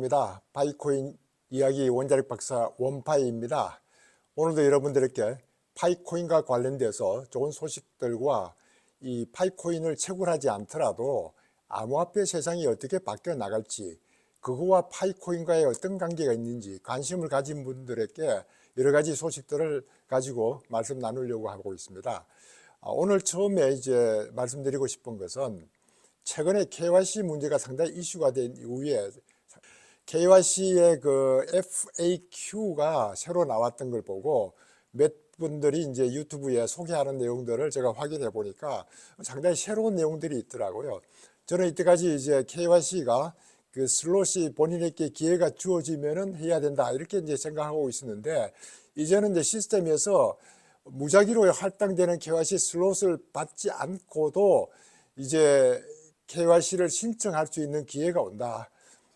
반갑습니다. 파이코인 이야기 원자력 박사 원파이입니다. 오늘도 여러분들께 파이코인과 관련돼서 좋은 소식들과 이 파이코인을 채굴하지 않더라도 암호화폐 세상이 어떻게 바뀌어 나갈지, 그거와 파이코인과의 어떤 관계가 있는지 관심을 가진 분들에게 여러 가지 소식들을 가지고 말씀 나누려고 하고 있습니다. 오늘 처음에 이제 말씀드리고 싶은 것은 최근에 KYC 문제가 상당히 이슈가 된 이후에 KYC의 그 FAQ가 새로 나왔던 걸 보고 몇 분들이 이제 유튜브에 소개하는 내용들을 제가 확인해 보니까 상당히 새로운 내용들이 있더라고요. 저는 이때까지 이제 KYC가 그 슬롯이 본인에게 기회가 주어지면은 해야 된다 이렇게 이제 생각하고 있었는데, 이제는 이제 시스템에서 무작위로 할당되는 KYC 슬롯을 받지 않고도 이제 KYC를 신청할 수 있는 기회가 온다.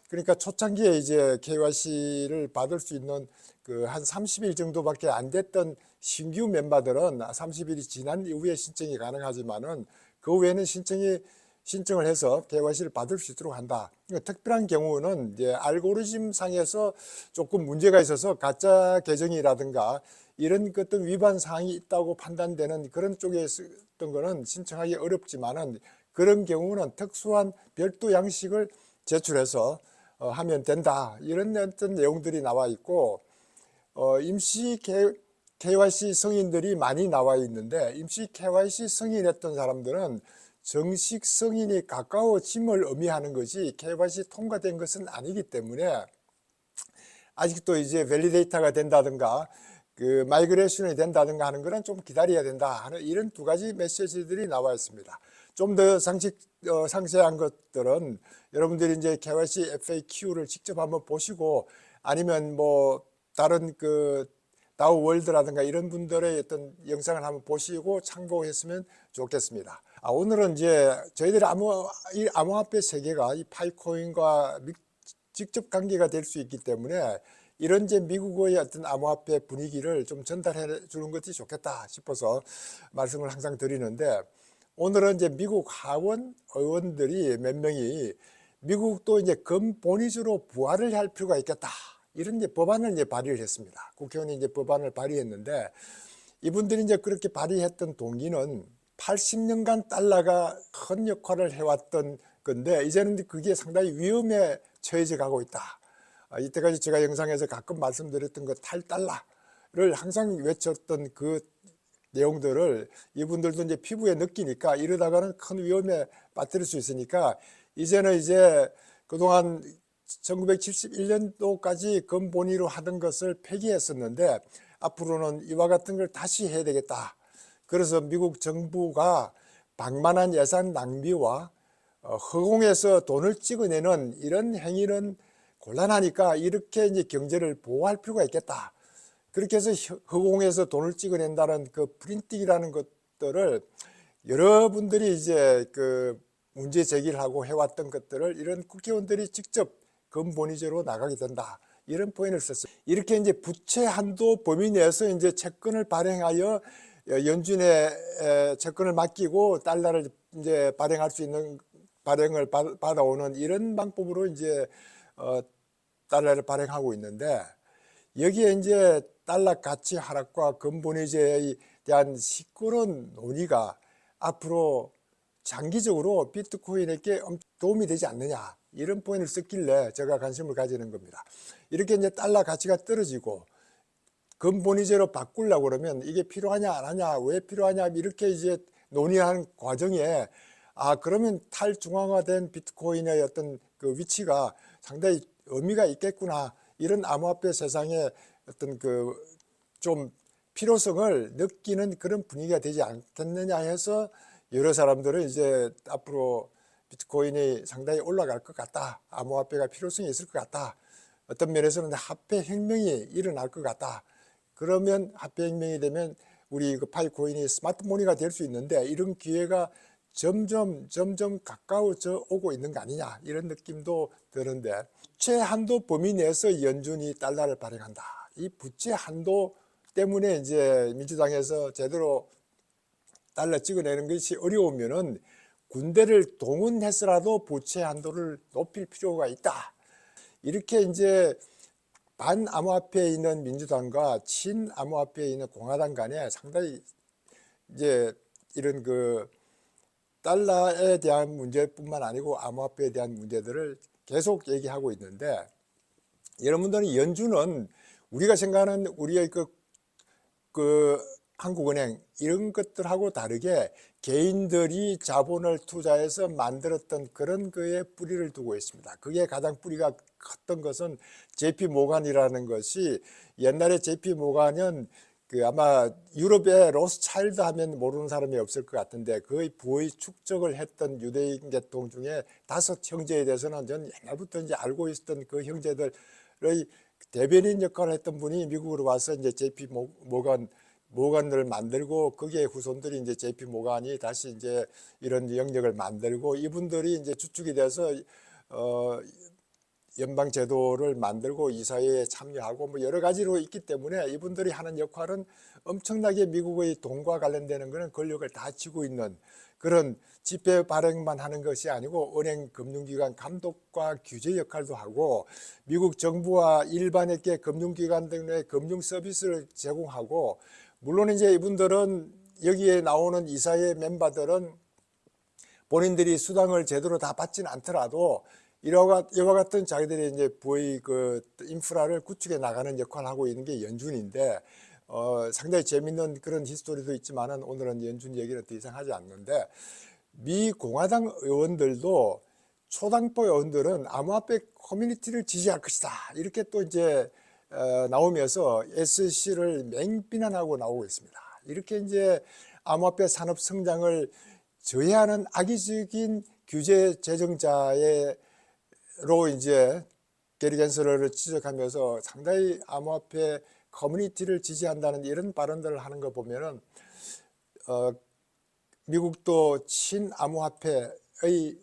그러니까 초창기에 이제 KYC를 받을 수 있는 그 한 30일 정도밖에 안 됐던 신규 멤버들은 30일이 지난 이후에 신청이 가능하지만은 그 외에는 신청을 해서 KYC를 받을 수 있도록 한다. 그러니까 특별한 경우는 이제 알고리즘 상에서 조금 문제가 있어서 가짜 계정이라든가 이런 어떤 위반 사항이 있다고 판단되는 그런 쪽에 있었던 거는 신청하기 어렵지만은, 그런 경우는 특수한 별도 양식을 제출해서 하면 된다. 이런 어떤 내용들이 나와 있고, 임시 KYC 승인들이 많이 나와 있는데, 임시 KYC 승인했던 사람들은 정식 승인이 가까워짐을 의미하는 것이 KYC 통과된 것은 아니기 때문에 아직도 이제 밸리데이터가 된다든가 그 마이그레이션이 된다든가 하는 거는 좀 기다려야 된다 하는 이런 두 가지 메시지들이 나와 있습니다. 좀 더 상세한 것들은 여러분들이 이제 KYC FAQ를 직접 한번 보시고, 아니면 뭐 다른 그 다우 월드라든가 이런 분들의 어떤 영상을 한번 보시고 참고했으면 좋겠습니다. 오늘은 이제 저희들의 암호화폐 세계가 이 파이코인과 직접 관계가 될 수 있기 때문에 이런 이제 미국의 어떤 암호화폐 분위기를 좀 전달해 주는 것이 좋겠다 싶어서 말씀을 항상 드리는데, 오늘은 이제 미국 하원 의원들이 몇 명이 미국도 이제 금본위주로 부활을 할 필요가 있겠다, 이런 이제 법안을 이제 발의를 했습니다. 국회의원이 이제 법안을 발의했는데, 이분들이 이제 그렇게 발의했던 동기는 80년간 달러가 큰 역할을 해왔던 건데, 이제는 그게 상당히 위험에 처해져 가고 있다. 이때까지 제가 영상에서 가끔 말씀드렸던 그 탈달러를 항상 외쳤던 그 내용들을 이분들도 이제 피부에 느끼니까 이러다가는 큰 위험에 빠뜨릴 수 있으니까, 이제는 이제 그동안 1971년도까지 금본위로 하던 것을 폐기했었는데 앞으로는 이와 같은 걸 다시 해야 되겠다. 그래서 미국 정부가 방만한 예산 낭비와 허공에서 돈을 찍어내는 이런 행위는 곤란하니까 이렇게 이제 경제를 보호할 필요가 있겠다. 그렇게 해서 허공에서 돈을 찍어낸다는 그 프린팅이라는 것들을 여러분들이 이제 그 문제 제기를 하고 해왔던 것들을 이런 국회의원들이 직접 금본위제로 나가게 된다, 이런 포인트를 썼어요. 이렇게 이제 부채 한도 범위 내에서 이제 채권을 발행하여 연준에 채권을 맡기고 달러를 이제 발행할 수 있는 발행을 받아오는 이런 방법으로 이제 달러를 발행하고 있는데, 여기에 이제 달러 가치 하락과 금본위제에 대한 시끄러운 논의가 앞으로 장기적으로 비트코인에게 도움이 되지 않느냐, 이런 포인트를 썼길래 제가 관심을 가지는 겁니다. 이렇게 이제 달러 가치가 떨어지고 금본위제로 바꾸려고 그러면 이게 필요하냐 안 하냐, 왜 필요하냐, 이렇게 이제 논의하는 과정에 그러면 탈중앙화된 비트코인의 어떤 그 위치가 상당히 의미가 있겠구나, 이런 암호화폐 세상에 어떤 그 좀 필요성을 느끼는 그런 분위기가 되지 않겠느냐 해서 여러 사람들은 이제 앞으로 비트코인이 상당히 올라갈 것 같다, 암호화폐가 필요성이 있을 것 같다, 어떤 면에서는 화폐 혁명이 일어날 것 같다, 그러면 화폐 혁명이 되면 우리 그 파이코인이 스마트머니가 될 수 있는데 이런 기회가 점점 가까워져 오고 있는 거 아니냐, 이런 느낌도 드는데, 부채 한도 범위 내에서 연준이 달러를 발행한다. 이 부채 한도 때문에 이제 민주당에서 제대로 달러 찍어내는 것이 어려우면은 군대를 동원해서라도 부채 한도를 높일 필요가 있다. 이렇게 이제 반암호화폐에 있는 민주당과 친암호화폐에 있는 공화당 간에 상당히 이제 이런 그 달러에 대한 문제뿐만 아니고 암호화폐에 대한 문제들을 계속 얘기하고 있는데, 여러분들은 연준은 우리가 생각하는 우리의 그 한국은행 이런 것들하고 다르게 개인들이 자본을 투자해서 만들었던 그런 거에 뿌리를 두고 있습니다. 그게 가장 뿌리가 컸던 것은 JP 모간이라는 것이, 옛날에 JP 모간은 그 아마 유럽의 로스차일드 하면 모르는 사람이 없을 것 같은데, 거의 부의 축적을 했던 유대인 계통 중에 5형제에 대해서는 전 옛날부터 이제 알고 있었던 그 형제들의 대변인 역할을 했던 분이 미국으로 와서 이제 JP 모간을 만들고, 거기에 후손들이 이제 JP 모간이 다시 이제 이런 영역을 만들고, 이분들이 이제 주축이 돼서 연방 제도를 만들고 이사회에 참여하고 뭐 여러 가지로 있기 때문에, 이분들이 하는 역할은 엄청나게 미국의 돈과 관련되는 것은 권력을 다 쥐고 있는 그런 지폐 발행만 하는 것이 아니고 은행 금융기관 감독과 규제 역할도 하고, 미국 정부와 일반에게 금융기관 등의 금융 서비스를 제공하고, 물론 이제 이분들은 여기에 나오는 이사회 멤버들은 본인들이 수당을 제대로 다 받지는 않더라도 이와 같은 자기들의 이제 부의 그 인프라를 구축해 나가는 역할을 하고 있는 게 연준인데, 상당히 재밌는 그런 히스토리도 있지만은 오늘은 연준 얘기는 더 이상 하지 않는데, 미 공화당 의원들도 초당포 의원들은 암호화폐 커뮤니티를 지지할 것이다 이렇게 또 이제 나오면서 SEC를 맹비난하고 나오고 있습니다. 이렇게 이제 암호화폐 산업 성장을 저해하는 악의적인 규제 제정자로 이제 게리 겐슬러를 지적하면서 상당히 암호화폐 커뮤니티를 지지한다는 이런 발언들을 하는 거 보면은 미국도 친암호화폐의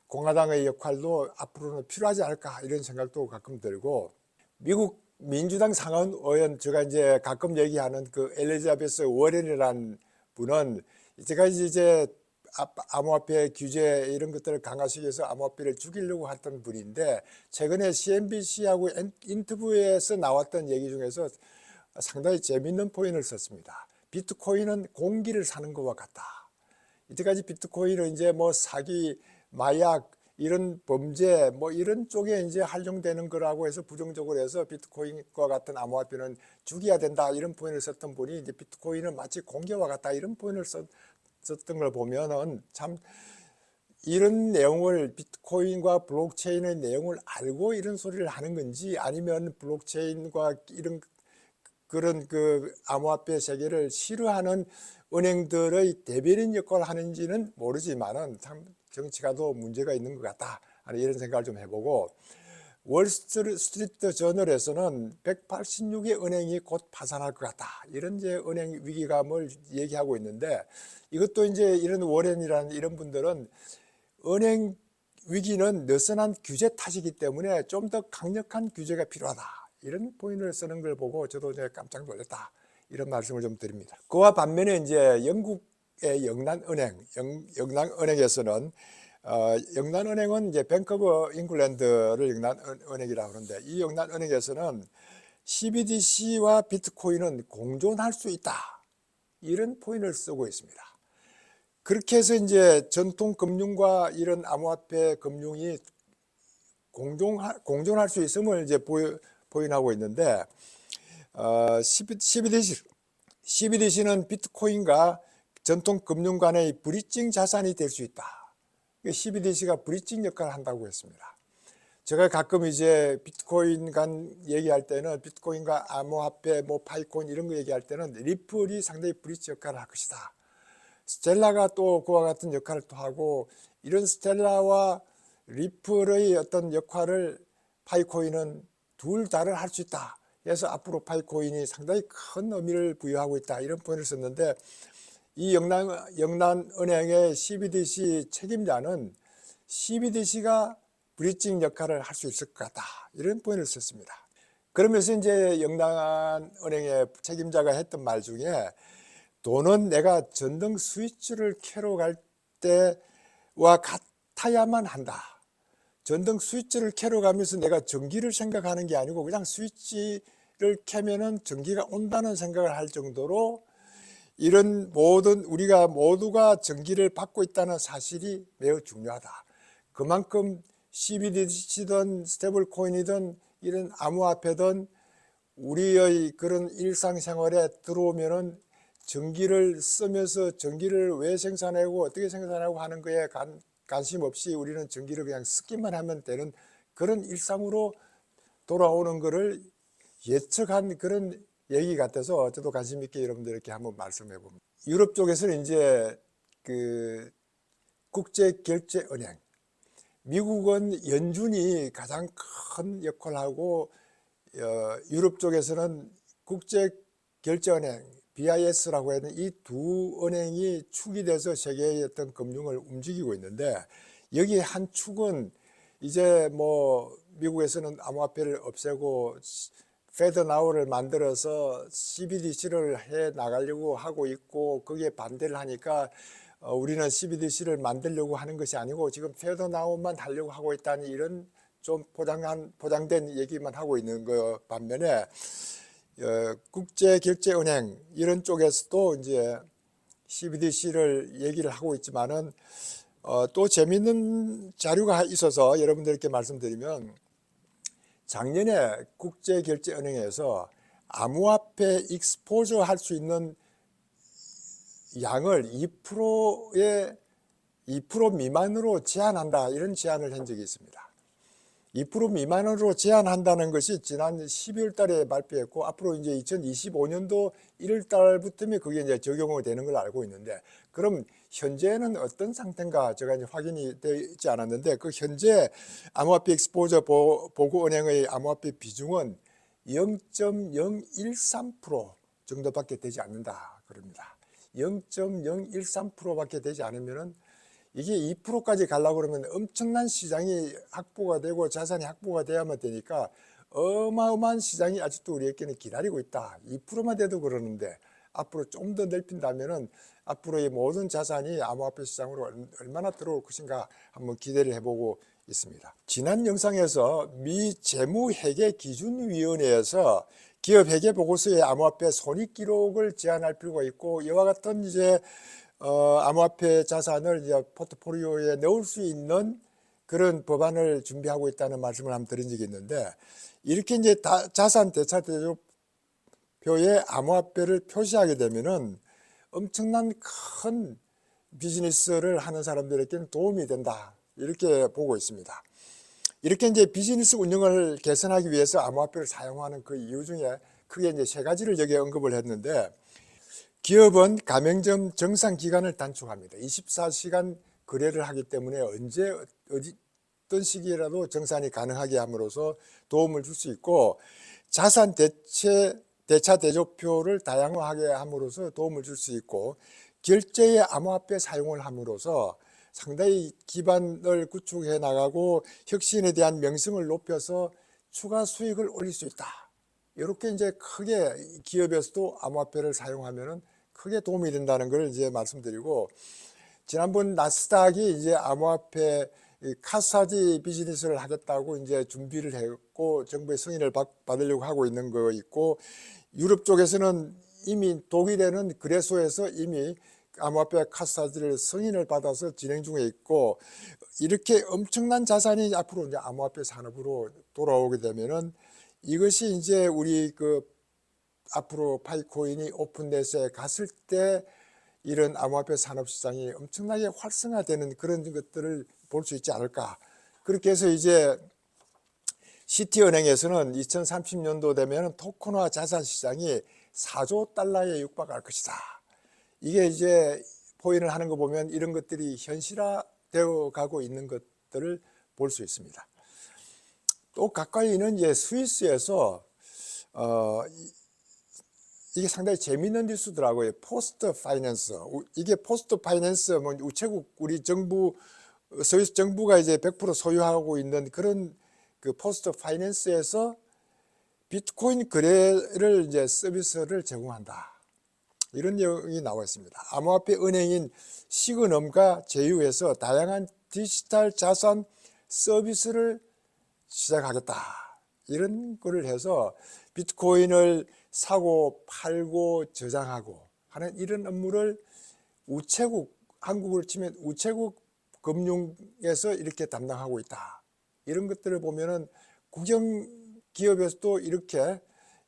공화당의 역할도 앞으로는 필요하지 않을까 이런 생각도 가끔 들고, 미국 민주당 상원 의원, 제가 이제 가끔 얘기하는 그 엘리자베스 워렌이라는 분은 이제까지 이제 암호화폐 규제 이런 것들을 강화시키기 위해서 암호화폐를 죽이려고 했던 분인데, 최근에 CNBC하고 인터뷰에서 나왔던 얘기 중에서 상당히 재밌는 포인트를 썼습니다. 비트코인은 공기를 사는 것과 같다. 이때까지 비트코인은 이제 뭐 사기, 마약, 이런 범죄 뭐 이런 쪽에 이제 활용되는 거라고 해서 부정적으로 해서 비트코인과 같은 암호화폐는 죽여야 된다 이런 포인트를 썼던 분이, 이제 비트코인은 마치 공기와 같다 이런 포인트를 썼던 걸 보면은 참 이런 내용을, 비트코인과 블록체인의 내용을 알고 이런 소리를 하는 건지, 아니면 블록체인과 이런 그런 그 암호화폐 세계를 싫어하는 은행들의 대변인 역할을 하는지는 모르지만은 참 정치가도 문제가 있는 것 같다 하는 이런 생각을 좀 해보고, 월스트리트 저널에서는 186의 은행이 곧 파산할 것 같다 이런 이제 은행 위기감을 얘기하고 있는데, 이것도 이제 이런 워렌이라는 이런 분들은 은행 위기는 느슨한 규제 탓이기 때문에 좀 더 강력한 규제가 필요하다 이런 포인트를 쓰는 걸 보고 저도 이제 깜짝 놀랐다 이런 말씀을 좀 드립니다. 그와 반면에 이제 영국의 영란은행에서는 영란은행은 이제 뱅크 오브 잉글랜드를 영란은행이라고 하는데, 이 영란은행에서는 CBDC와 비트코인은 공존할 수 있다 이런 포인트를 쓰고 있습니다. 그렇게 해서 이제 전통 금융과 이런 암호화폐 금융이 공존할 수 있음을 이제 포인하고 있는데, CBDC는 비트코인과 전통 금융 간의 브리징 자산이 될 수 있다. CBDC가 브리징 역할을 한다고 했습니다. 제가 가끔 이제 비트코인 간 얘기할 때는, 비트코인과 암호화폐 뭐 파이콘 이런 거 얘기할 때는 리플이 상당히 브리지 역할을 할 것이다. 스텔라가 또 그와 같은 역할을 또 하고, 이런 스텔라와 리플의 어떤 역할을 파이코인은 둘 다를 할 수 있다. 그래서 앞으로 파이코인이 상당히 큰 의미를 부여하고 있다 이런 포인트를 썼는데, 이 영란은행의 CBDC 책임자는 CBDC가 브리징 역할을 할 수 있을 것 같다 이런 포인트를 썼습니다. 그러면서 이제 영란은행의 책임자가 했던 말 중에, 돈은 내가 전등 스위치를 켜러 갈 때와 같아야만 한다. 전등 스위치를 켜러 가면서 내가 전기를 생각하는 게 아니고 그냥 스위치를 켜면은 전기가 온다는 생각을 할 정도로 이런 모든 우리가 모두가 전기를 받고 있다는 사실이 매우 중요하다. 그만큼 CBDC든 스테이블 코인이든 이런 암호화폐든 우리의 그런 일상생활에 들어오면은 전기를 쓰면서 전기를 왜 생산하고 어떻게 생산하고 하는 거에 관심 없이 우리는 전기를 그냥 쓰기만 하면 되는 그런 일상으로 돌아오는 것을 예측한 그런 얘기 같아서 저도 관심 있게 여러분들께 한번 말씀해 봅니다. 유럽 쪽에서는 이제 그 국제결제은행, 미국은 연준이 가장 큰 역할을 하고 유럽 쪽에서는 국제결제은행 BIS라고 하는 이 두 은행이 축이 돼서 세계의 어떤 금융을 움직이고 있는데 여기 한 축은 이제 뭐 미국에서는 암호화폐를 없애고 페더나우를 만들어서 CBDC를 해 나가려고 하고 있고 거기에 반대를 하니까 우리는 CBDC를 만들려고 하는 것이 아니고 지금 페더나우만 하려고 하고 있다는 이런 좀 포장된 얘기만 하고 있는 거 반면에 국제결제은행 이런 쪽에서도 이제 CBDC를 얘기를 하고 있지만은 또 재미있는 자료가 있어서 여러분들께 말씀드리면 작년에 국제결제은행에서 암호화폐 익스포저 할 수 있는 양을 2% 미만으로 제한한다 이런 제안을 한 적이 있습니다. 2% 미만으로 제한한다는 것이 지난 12월 달에 발표했고 앞으로 이제 2025년도 1월 달부터면 그게 이제 적용이 되는 걸 알고 있는데 그럼 현재는 어떤 상태인가 제가 이제 확인이 되지 않았는데 그 현재 암호화폐 익스포저 보고은행의 암호화폐 비중은 0.013% 정도밖에 되지 않는다 그럽니다. 0.013%밖에 되지 않으면은 이게 2%까지 가려고 그러면 엄청난 시장이 확보가 되고 자산이 확보가 돼야만 되니까 어마어마한 시장이 아직도 우리에게는 기다리고 있다. 2%만 돼도 그러는데 앞으로 좀 더 넓힌다면은 앞으로의 모든 자산이 암호화폐 시장으로 얼마나 들어올 것인가 한번 기대를 해보고 있습니다. 지난 영상에서 미 재무회계기준위원회에서 기업 회계 보고서에 암호화폐 손익 기록을 제한할 필요가 있고 이와 같은 이제 암호화폐 자산을 이제 포트폴리오에 넣을 수 있는 그런 법안을 준비하고 있다는 말씀을 한번 드린 적이 있는데 이렇게 이제 자산 대차 대조표에 암호화폐를 표시하게 되면은 엄청난 큰 비즈니스를 하는 사람들에게는 도움이 된다 이렇게 보고 있습니다. 이렇게 이제 비즈니스 운영을 개선하기 위해서 암호화폐를 사용하는 그 이유 중에 크게 이제 세 가지를 여기에 언급을 했는데 기업은 가맹점 정상 기간을 단축합니다. 24시간 거래를 하기 때문에 언제 어떤 시기라도 정산이 가능하게 함으로써 도움을 줄 수 있고 자산 대차 대조표를 다양화하게 함으로써 도움을 줄 수 있고 결제의 암호화폐 사용을 함으로써 상당히 기반을 구축해 나가고 혁신에 대한 명성을 높여서 추가 수익을 올릴 수 있다. 이렇게 이제 크게 기업에서도 암호화폐를 사용하면은 크게 도움이 된다는 걸 이제 말씀드리고 지난번 나스닥이 이제 암호화폐 카사디 비즈니스를 하겠다고 이제 준비를 했고 정부의 승인을 받으려고 하고 있는 거 있고 유럽 쪽에서는 이미 독일에는 거래소에서 이미 암호화폐 카사디를 승인을 받아서 진행 중에 있고 이렇게 엄청난 자산이 앞으로 이제 암호화폐 산업으로 돌아오게 되면은 이것이 이제 우리 그 앞으로 파이코인이 오픈돼서 갔을 때 이런 암호화폐 산업 시장이 엄청나게 활성화되는 그런 것들을 볼 수 있지 않을까. 그렇게 해서 이제 시티은행에서는 2030년도 되면 토큰화 자산 시장이 4조 달러에 육박할 것이다. 이게 이제 포인을 하는 거 보면 이런 것들이 현실화되어 가고 있는 것들을 볼 수 있습니다. 또 가까이 있는 이제 스위스에서 이게 상당히 재미있는 뉴스더라고요. 포스트 파이낸스. 이게 포스트 파이낸스 뭐 우체국 우리 정부 스위스 정부가 이제 100% 소유하고 있는 그런 그 포스트 파이낸스에서 비트코인 거래를 이제 서비스를 제공한다. 이런 내용이 나와 있습니다. 암호화폐 은행인 시그넘과 제휴해서 다양한 디지털 자산 서비스를 시작하겠다. 이런 거를 해서 비트코인을 사고 팔고 저장하고 하는 이런 업무를 우체국, 한국으로 치면 우체국 금융에서 이렇게 담당하고 있다. 이런 것들을 보면은 국영기업에서도 이렇게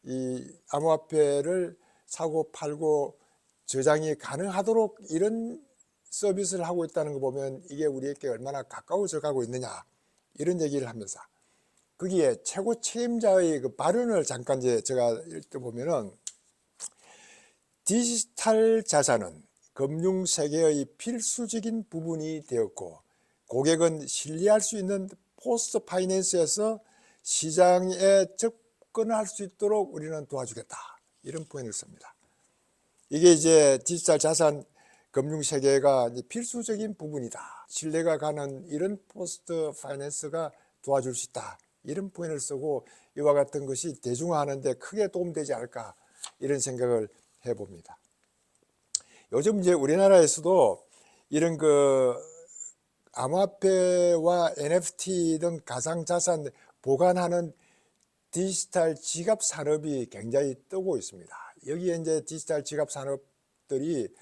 이 암호화폐를 사고 팔고 저장이 가능하도록 이런 서비스를 하고 있다는 거 보면 이게 우리에게 얼마나 가까워져 가고 있느냐, 이런 얘기를 하면서 거기에 최고 책임자의 그 발언을 잠깐 이제 제가 읽어보면은, 디지털 자산은 금융 세계의 필수적인 부분이 되었고 고객은 신뢰할 수 있는 포스트 파이낸스에서 시장에 접근할 수 있도록 우리는 도와주겠다. 이런 포인트를 씁니다. 이게 이제 디지털 자산 금융 세계가 필수적인 부분이다. 신뢰가 가는 이런 포스트 파이낸스가 도와줄 수 있다. 이런 포인트를 쓰고 이와 같은 것이 대중화하는 데 크게 도움되지 않을까, 이런 생각을 해봅니다. 요즘 이제 우리나라에서도 이런 그 암호화폐와 NFT 등 가상자산 보관하는 디지털 지갑 산업이 굉장히 뜨고 있습니다. 여기에 이제 디지털 지갑 산업들이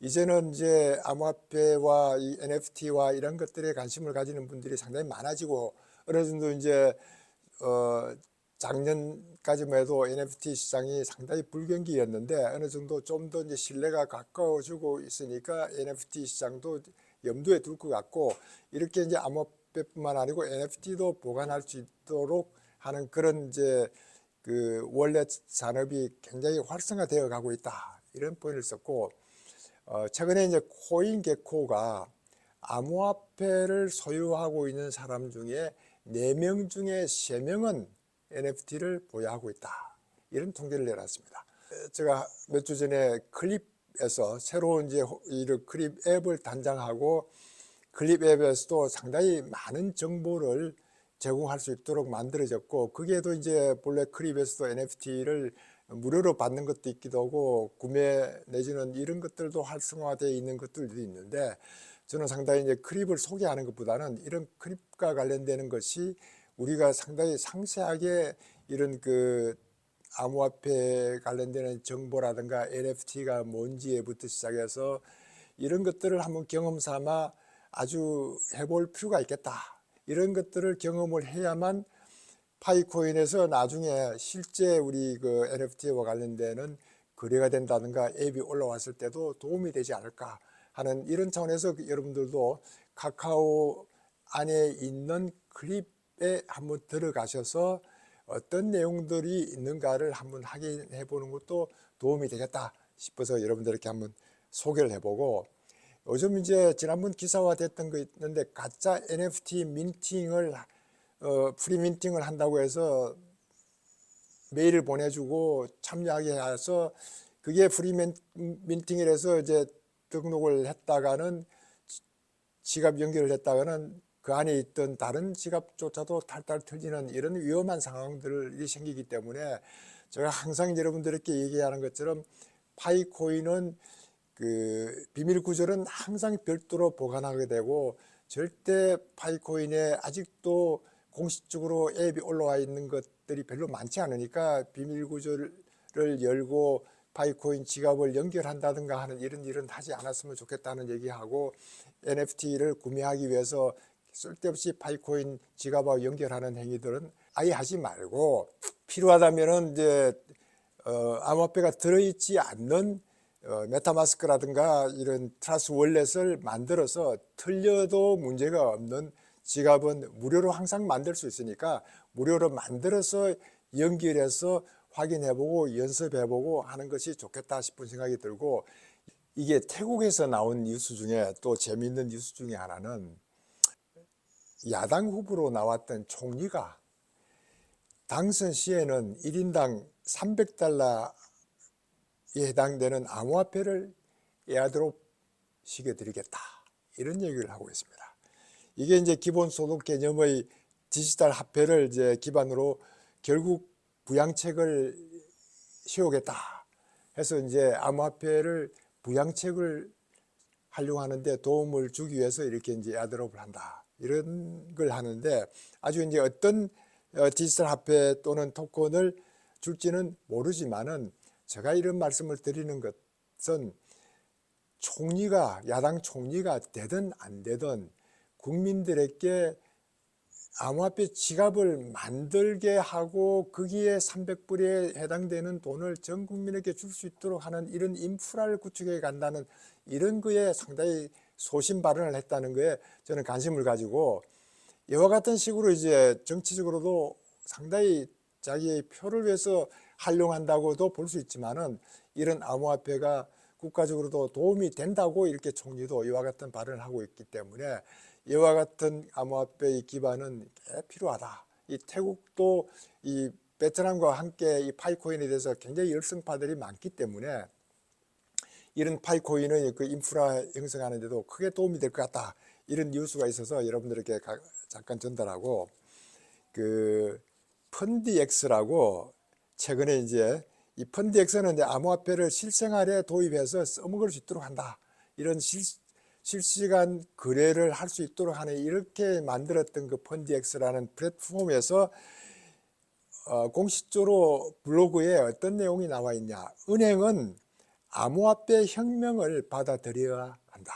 이제는 이제 암호화폐와 이 NFT와 이런 것들에 관심을 가지는 분들이 상당히 많아지고, 어느 정도 이제 작년까지만 해도 NFT 시장이 상당히 불경기였는데 어느 정도 좀 더 이제 신뢰가 가까워지고 있으니까 NFT 시장도 염두에 둘 것 같고, 이렇게 이제 암호화폐뿐만 아니고 NFT도 보관할 수 있도록 하는 그런 이제 그 월렛 산업이 굉장히 활성화되어 가고 있다. 이런 포인트를 썼고, 최근에 이제 코인게코가 암호화폐를 소유하고 있는 사람 중에 4명 중에 3명은 NFT를 보유하고 있다. 이런 통계를 내놨습니다. 제가 몇 주 전에 클립에서 새로운 이제 이런 클립 앱을 단장하고, 클립 앱에서도 상당히 많은 정보를 제공할 수 있도록 만들어졌고, 거기에도 이제 본래 클립에서도 NFT를 무료로 받는 것도 있기도 하고 구매 내지는 이런 것들도 활성화되어 있는 것들도 있는데, 저는 상당히 이제 클립을 소개하는 것보다는 이런 클립과 관련되는 것이 우리가 상당히 상세하게 이런 그 암호화폐 관련되는 정보라든가 NFT가 뭔지에부터 시작해서 이런 것들을 한번 경험 삼아 아주 해볼 필요가 있겠다. 이런 것들을 경험을 해야만 파이코인에서 나중에 실제 우리 그 NFT와 관련되는 거래가 된다든가 앱이 올라왔을 때도 도움이 되지 않을까 하는 이런 차원에서 여러분들도 카카오 안에 있는 클립에 한번 들어가셔서 어떤 내용들이 있는가를 한번 확인해 보는 것도 도움이 되겠다 싶어서 여러분들께 한번 소개를 해보고, 요즘 이제 지난번 기사화됐던 거 있는데 가짜 NFT 민팅을 프리민팅을 한다고 해서 메일을 보내주고 참여하게 해서 그게 프리민팅을 해서 이제 등록을 했다가는 지갑 연결을 했다가는 그 안에 있던 다른 지갑조차도 탈탈 털리는 이런 위험한 상황들이 생기기 때문에 제가 항상 여러분들께 얘기하는 것처럼 파이코인은 그 비밀 구절은 항상 별도로 보관하게 되고, 절대 파이코인에 아직도 공식적으로 앱이 올라와 있는 것들이 별로 많지 않으니까 비밀 구절을 열고 파이코인 지갑을 연결한다든가 하는 이런 일은 하지 않았으면 좋겠다는 얘기하고, NFT를 구매하기 위해서 쓸데없이 파이코인 지갑하고 연결하는 행위들은 아예 하지 말고, 필요하다면은 이제 암호화폐가 들어있지 않는 메타마스크라든가 이런 트러스트 월렛을 만들어서 틀려도 문제가 없는 지갑은 무료로 항상 만들 수 있으니까 무료로 만들어서 연결해서 확인해보고 연습해보고 하는 것이 좋겠다 싶은 생각이 들고, 이게 태국에서 나온 뉴스 중에 또 재미있는 뉴스 중에 하나는 야당 후보로 나왔던 총리가 당선 시에는 1인당 300달러에 해당되는 암호화폐를 에어드롭 시켜드리겠다, 이런 얘기를 하고 있습니다. 이게 이제 기본소득 개념의 디지털 화폐를 이제 기반으로 결국 부양책을 세우겠다 해서 이제 암호화폐를 부양책을 하려고 하는데 도움을 주기 위해서 이렇게 이제 에어드롭을 한다, 이런 걸 하는데 아주 이제 어떤 디지털 화폐 또는 토큰을 줄지는 모르지만은 제가 이런 말씀을 드리는 것은 총리가 야당 총리가 되든 안 되든 국민들에게 암호화폐 지갑을 만들게 하고 거기에 300불에 해당되는 돈을 전 국민에게 줄 수 있도록 하는 이런 인프라를 구축해 간다는 이런 거에 상당히 소신 발언을 했다는 거에 저는 관심을 가지고 이와 같은 식으로 이제 정치적으로도 상당히 자기의 표를 위해서 활용한다고도 볼 수 있지만은 이런 암호화폐가 국가적으로도 도움이 된다고 이렇게 총리도 이와 같은 발언을 하고 있기 때문에 이와 같은 암호화폐의 기반은 필요하다. 이 태국도 이 베트남과 함께 이 파이코인에 대해서 굉장히 열성파들이 많기 때문에 이런 파이코인의 그 인프라 형성하는 데도 크게 도움이 될 것 같다. 이런 뉴스가 있어서 여러분들에게 잠깐 전달하고, 그 펀디엑스라고 최근에 이제 이 펀디엑스는 이제 암호화폐를 실생활에 도입해서 써먹을 수 있도록 한다. 이런 실시간 거래를 할 수 있도록 하는 이렇게 만들었던 그 펀디엑스라는 플랫폼에서 공식적으로 블로그에 어떤 내용이 나와 있냐. 은행은 암호화폐 혁명을 받아들여야 한다.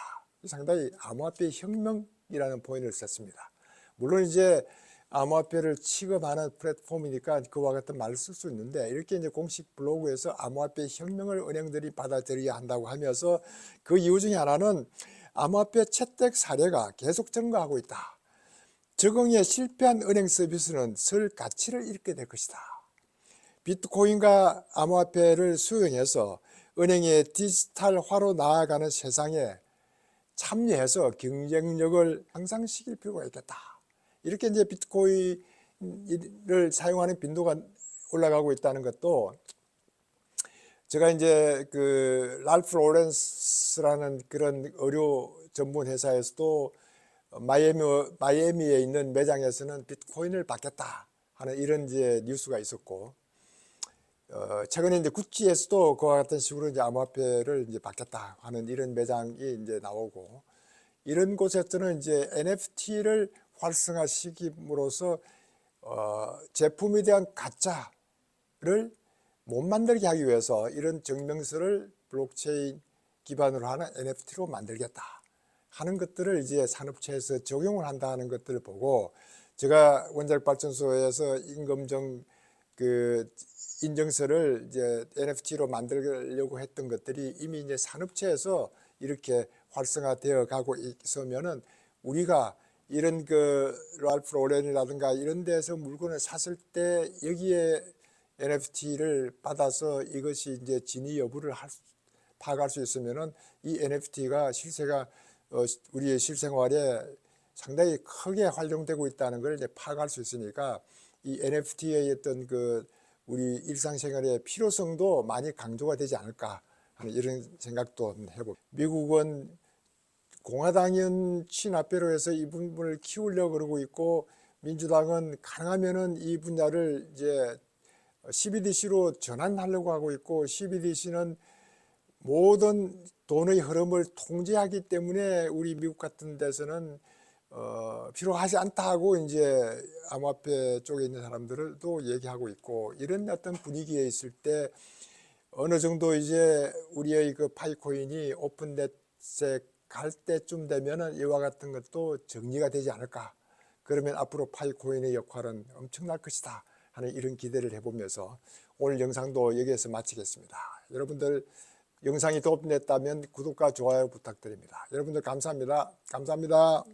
상당히 암호화폐 혁명이라는 포인트를 썼습니다. 물론 이제 암호화폐를 취급하는 플랫폼이니까 그와 같은 말을 쓸 수 있는데 이렇게 이제 공식 블로그에서 암호화폐 혁명을 은행들이 받아들여야 한다고 하면서 그 이유 중에 하나는 암호화폐 채택 사례가 계속 증가하고 있다. 적응에 실패한 은행 서비스는 설 가치를 잃게 될 것이다. 비트코인과 암호화폐를 수용해서 은행의 디지털화로 나아가는 세상에 참여해서 경쟁력을 향상시킬 필요가 있겠다. 이렇게 이제 비트코인을 사용하는 빈도가 올라가고 있다는 것도 제가 이제 그 랄프 로렌스라는 그런 의료 전문 회사에서도 마이애미에 있는 매장에서는 비트코인을 받겠다 하는 이런 이제 뉴스가 있었고, 최근에 이제 구찌에서도 그와 같은 식으로 이제 암호화폐를 이제 받겠다 하는 이런 매장이 이제 나오고, 이런 곳에서는 이제 NFT를 활성화시킴으로써 제품에 대한 가짜를 못 만들게 하기 위해서 이런 증명서를 블록체인 기반으로 하는 NFT로 만들겠다 하는 것들을 이제 산업체에서 적용을 한다는 것들을 보고, 제가 원자력발전소에서 임금정 그 인증서를 이제 NFT로 만들려고 했던 것들이 이미 이제 산업체에서 이렇게 활성화되어 가고 있으면은 우리가 이런 그 랄프 로렌이라든가 이런 데서 물건을 샀을 때 여기에 NFT를 받아서 이것이 이제 진위 여부를 파악할 수 있으면은 이 NFT가 실세가 우리의 실생활에 상당히 크게 활용되고 있다는 걸 이제 파악할 수 있으니까 이 NFT의 어떤 그 우리 일상생활의 필요성도 많이 강조가 되지 않을까 하는 이런 생각도 해보고, 미국은 공화당은 친화폐로 해서 이 부분을 키우려고 그러고 있고, 민주당은 가능하면은 이 분야를 이제 CBDC로 전환하려고 하고 있고, CBDC는 모든 돈의 흐름을 통제하기 때문에 우리 미국 같은 데서는 필요하지 않다고 이제 암호화폐 쪽에 있는 사람들도 얘기하고 있고, 이런 어떤 분위기에 있을 때 어느 정도 이제 우리의 그 파이코인이 오픈넷에 갈 때쯤 되면은 이와 같은 것도 정리가 되지 않을까. 그러면 앞으로 파이코인의 역할은 엄청날 것이다 하는 이런 기대를 해보면서 오늘 영상도 여기에서 마치겠습니다. 여러분들 영상이 도움됐다면 구독과 좋아요 부탁드립니다. 여러분들 감사합니다. 감사합니다.